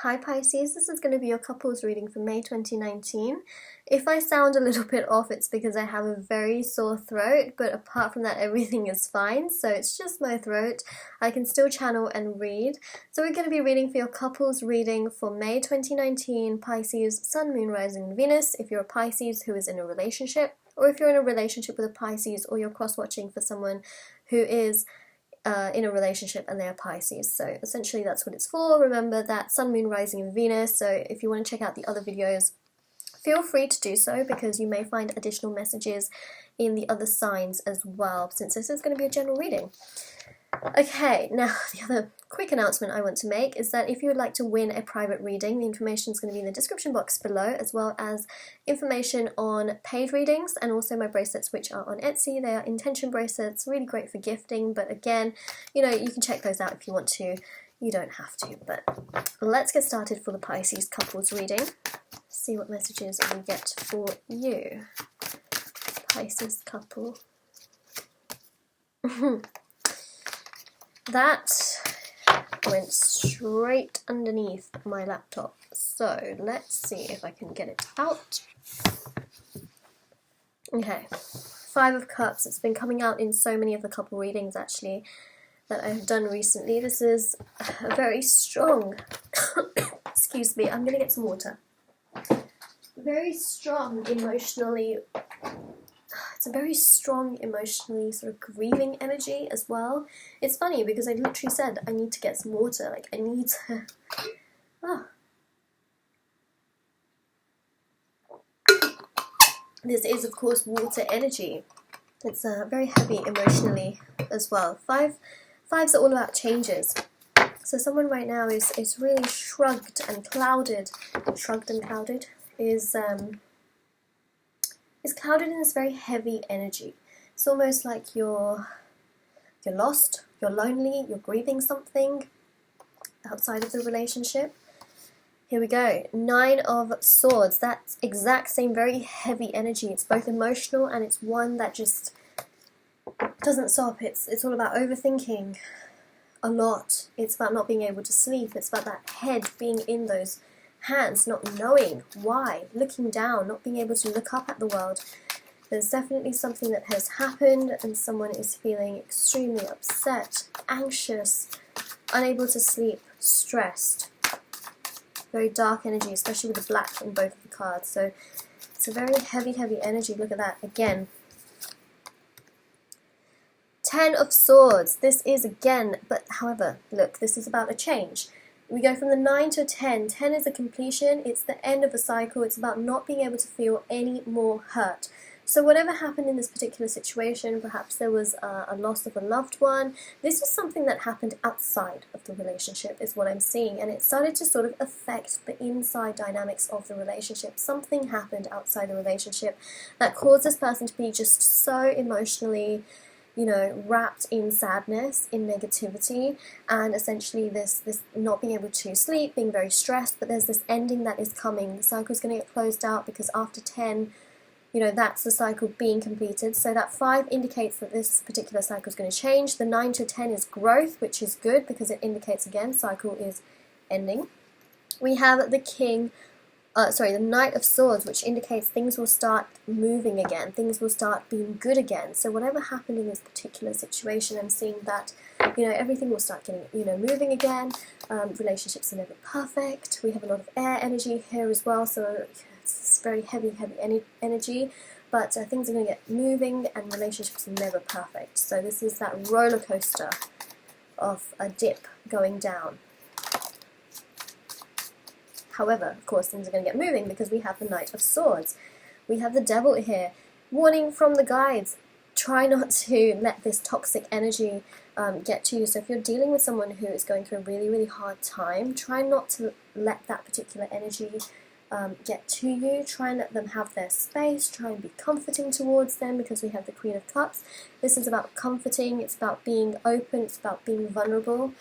Hi Pisces, this is going to be your couples reading for May 2019. If I sound a little bit off, it's because I have a very sore throat, but apart from that everything is fine, so it's just my throat. I can still channel and read. So we're going to be reading for your couples reading for May 2019, Pisces, Sun, Moon, Rising, and Venus, if you're a Pisces who is in a relationship, or if you're in a relationship with a Pisces, or you're cross-watching for someone who is in a relationship and they're Pisces. So essentially that's what it's for. Remember that Sun, Moon, Rising, and Venus. So if you want to check out the other videos, feel free to do so, because you may find additional messages in the other signs as well, since this is going to be a general reading. Okay, now the other quick announcement I want to make is that if you would like to win a private reading, the information is going to be in the description box below, as well as information on paid readings and also my bracelets, which are on Etsy. They are intention bracelets, really great for gifting, but again, you know, you can check those out if you want to. You don't have to, but let's get started for the Pisces couples reading. See what messages we get for you, Pisces couple. That went straight underneath my laptop, so let's see if I can get it out. Okay, Five of Cups. It's been coming out in so many of the couple readings actually that I've done recently. This is a very strong excuse me, I'm gonna get some water. Very strong emotionally. It's a very strong emotionally sort of grieving energy as well. It's funny because I literally said I need to get some water, like I need to... This is of course water energy. It's very heavy emotionally as well. Fives are all about changes. So someone right now is really shrugged and clouded. Is clouded in this very heavy energy. It's almost like you're lost, you're lonely, you're grieving something outside of the relationship. Here we go. Nine of Swords. That exact same very heavy energy. It's both emotional and it's one that just doesn't stop. It's all about overthinking a lot. It's about not being able to sleep. It's about that head being in those hands, not knowing why, looking down, not being able to look up at the world. There's definitely something that has happened and someone is feeling extremely upset, anxious, unable to sleep, stressed. Very dark energy, especially with the black in both of the cards. So it's a very heavy energy. Look at that again. Ten of Swords. This is again, but however, look, this is about a change. We go from the 9 to a 10. 10 is a completion. It's the end of a cycle. It's about not being able to feel any more hurt. So whatever happened in this particular situation, perhaps there was a loss of a loved one. This is something that happened outside of the relationship is what I'm seeing. And it started to sort of affect the inside dynamics of the relationship. Something happened outside the relationship that caused this person to be just so emotionally, you know, wrapped in sadness, in negativity, and essentially this not being able to sleep, being very stressed, but there's this ending that is coming. The cycle's going to get closed out because after 10, you know, that's the cycle being completed. So that 5 indicates that this particular cycle is going to change. The 9 to 10 is growth, which is good because it indicates, again, cycle is ending. We have the the Knight of Swords, which indicates things will start moving again, things will start being good again. So whatever happened in this particular situation, I'm seeing that, you know, everything will start getting, you know, moving again. Relationships are never perfect. We have a lot of air energy here as well, so it's very heavy energy, but things are going to get moving and relationships are never perfect. So this is that roller coaster of a dip going down. However, of course, things are going to get moving because we have the Knight of Swords. We have the Devil here. Warning from the guides. Try not to let this toxic energy get to you. So if you're dealing with someone who is going through a really hard time, try not to let that particular energy get to you. Try and let them have their space. Try and be comforting towards them because we have the Queen of Cups. This is about comforting. It's about being open. It's about being vulnerable.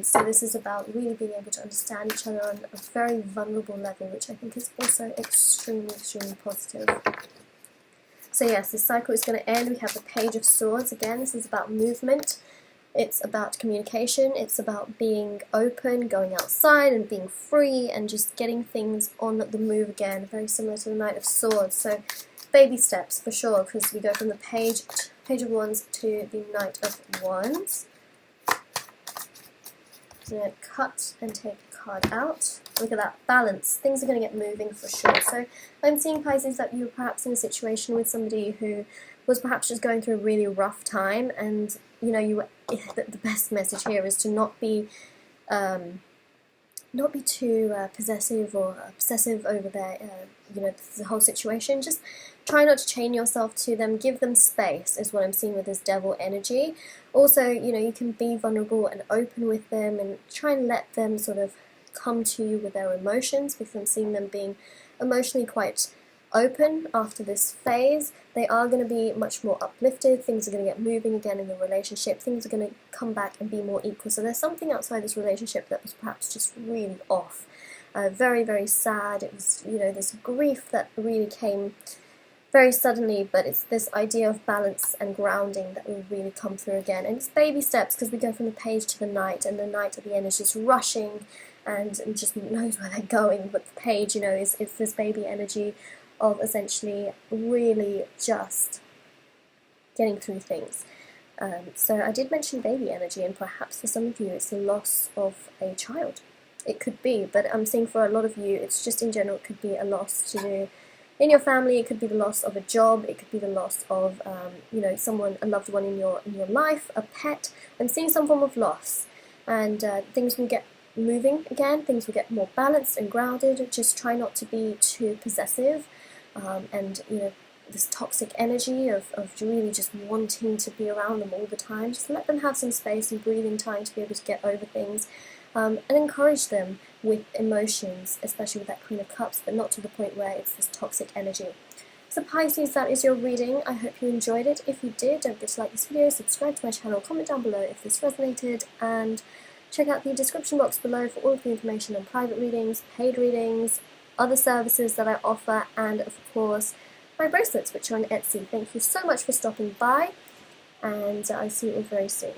So this is about really being able to understand each other on a very vulnerable level, which I think is also extremely positive. So yes, this cycle is going to end. We have the Page of Swords. Again, this is about movement. It's about communication, it's about being open, going outside and being free and just getting things on the move again, very similar to the Knight of Swords. So baby steps for sure, because we go from the Page of Wands to the Knight of Wands. I'm going to cut and take a card out. Look at that, balance. Things are going to get moving for sure. So I'm seeing, Pisces, that you're perhaps in a situation with somebody who was perhaps just going through a really rough time, and you know, the best message here is to not be too possessive or obsessive over their, you know, the whole situation. Just try not to chain yourself to them. Give them space, is what I'm seeing with this Devil energy. Also, you know, you can be vulnerable and open with them, and try and let them sort of come to you with their emotions, because I'm seeing them being emotionally quite open after this phase. They are going to be much more uplifted, things are going to get moving again in the relationship, things are going to come back and be more equal. So there's something outside this relationship that was perhaps just really off, very, very sad. It was, you know, this grief that really came very suddenly, but it's this idea of balance and grounding that will really come through again. And it's baby steps, because we go from the Page to the Knight, and the Knight at the end is just rushing and just knows where they're going, but the Page, you know, is this baby energy of essentially really just getting through things. So I did mention baby energy, and perhaps for some of you it's the loss of a child. It could be, but I'm seeing for a lot of you it's just in general, it could be a loss to do in your family, it could be the loss of a job, it could be the loss of you know, someone, a loved one in your life, a pet. I'm seeing some form of loss, and things will get moving again, things will get more balanced and grounded. Just try not to be too possessive, and you know, this toxic energy of really just wanting to be around them all the time. Just let them have some space and breathing time to be able to get over things, and encourage them with emotions, especially with that Queen of Cups, but not to the point where it's this toxic energy. So Pisces, that is your reading. I hope you enjoyed it. If you did, don't forget to like this video, subscribe to my channel, comment down below if this resonated, and check out the description box below for all of the information on private readings, paid readings, other services that I offer, and of course my bracelets, which are on Etsy. Thank you so much for stopping by, and I'll see you all very soon.